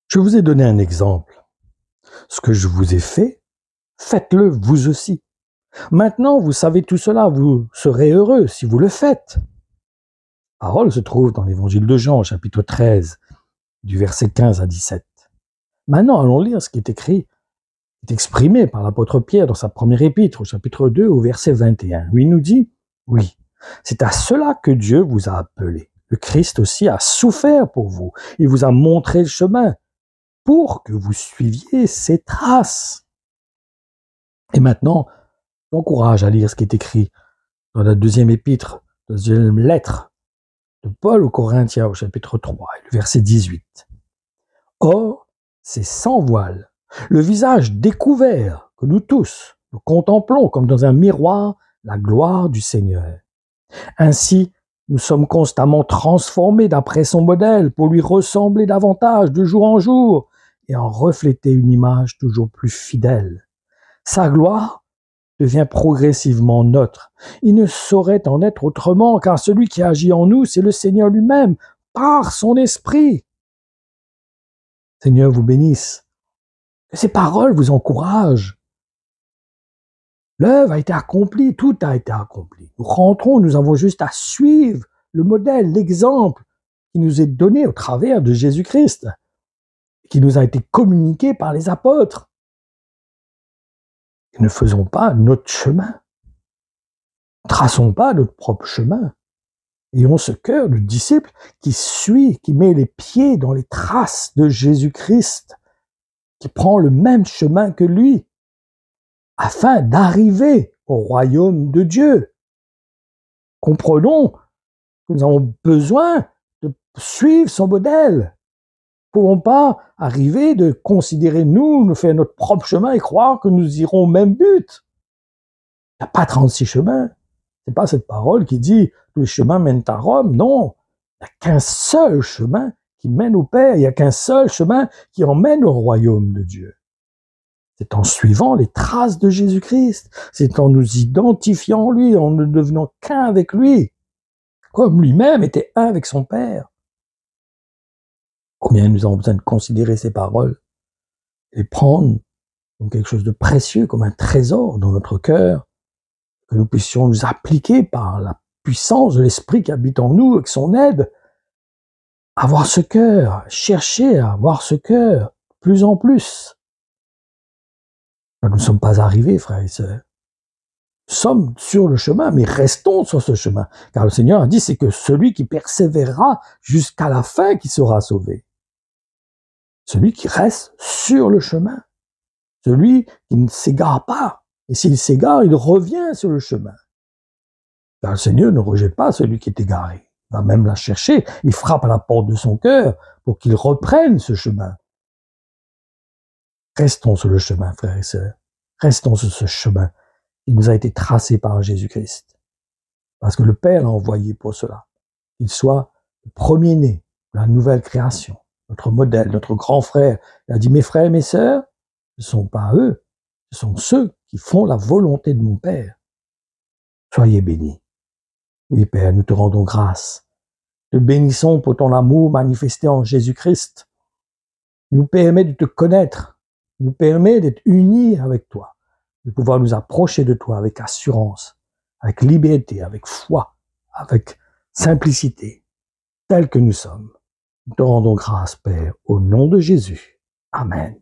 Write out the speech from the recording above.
Je vous ai donné un exemple. Ce que je vous ai fait, faites-le vous aussi. Maintenant, vous savez tout cela, vous serez heureux si vous le faites. La parole se trouve dans l'évangile de Jean, chapitre 13, du verset 15 à 17. Maintenant, allons lire ce qui est écrit, qui est exprimé par l'apôtre Pierre dans sa première épître, au chapitre 2, au verset 21, où il nous dit, « Oui, c'est à cela que Dieu vous a appelé. Le Christ aussi a souffert pour vous. Il vous a montré le chemin pour que vous suiviez ses traces. » Et maintenant, j'encourage à lire ce qui est écrit dans la deuxième épître, deuxième lettre de Paul aux Corinthiens, au chapitre 3, le verset 18. « Or, c'est sans voile, le visage découvert, que nous tous, nous contemplons comme dans un miroir la gloire du Seigneur. Ainsi, nous sommes constamment transformés d'après son modèle pour lui ressembler davantage de jour en jour et en refléter une image toujours plus fidèle. Sa gloire devient progressivement nôtre. Il ne saurait en être autrement, car celui qui agit en nous, c'est le Seigneur lui-même, par son esprit. » Seigneur vous bénisse, que ces paroles vous encouragent. L'œuvre a été accomplie, tout a été accompli. Nous rentrons, nous avons juste à suivre le modèle, l'exemple qui nous est donné au travers de Jésus-Christ, qui nous a été communiqué par les apôtres. Et ne faisons pas notre chemin. Ne traçons pas notre propre chemin. Ayons ce cœur de disciple qui suit, qui met les pieds dans les traces de Jésus-Christ, qui prend le même chemin que lui, afin d'arriver au royaume de Dieu. Comprenons que nous avons besoin de suivre son modèle. Nous ne pouvons pas arriver de considérer nous faire notre propre chemin et croire que nous irons au même but. Il n'y a pas 36 chemins. C'est pas cette parole qui dit tous les chemins mènent à Rome. Non, il n'y a qu'un seul chemin qui mène au Père. Il n'y a qu'un seul chemin qui emmène au royaume de Dieu. C'est en suivant les traces de Jésus-Christ. C'est en nous identifiant en lui, en ne devenant qu'un avec lui, comme lui-même était un avec son Père. Combien nous avons besoin de considérer ces paroles et prendre comme quelque chose de précieux, comme un trésor dans notre cœur, que nous puissions nous appliquer par la puissance de l'Esprit qui habite en nous, avec son aide, à avoir ce cœur, chercher à avoir ce cœur, plus en plus. Nous ne sommes pas arrivés, frères et sœurs. Nous sommes sur le chemin, mais restons sur ce chemin. Car le Seigneur a dit, c'est que celui qui persévérera jusqu'à la fin qui sera sauvé. Celui qui reste sur le chemin. Celui qui ne s'égare pas. Et s'il s'égare, il revient sur le chemin. Car le Seigneur ne rejette pas celui qui est égaré. Il va même la chercher. Il frappe à la porte de son cœur pour qu'il reprenne ce chemin. Restons sur le chemin, frères et sœurs. Restons sur ce chemin qui nous a été tracé par Jésus-Christ. Parce que le Père l'a envoyé pour cela. Qu'il soit le premier-né de la nouvelle création, notre modèle, notre grand frère. Il a dit, mes frères et mes sœurs, ce ne sont pas eux, ce sont ceux qui font la volonté de mon Père. Soyez bénis. Oui, Père, nous te rendons grâce. Te bénissons pour ton amour manifesté en Jésus-Christ. Il nous permet de te connaître, il nous permet d'être unis avec toi, de pouvoir nous approcher de toi avec assurance, avec liberté, avec foi, avec simplicité, tels que nous sommes. Nous te rendons grâce, Père, au nom de Jésus. Amen.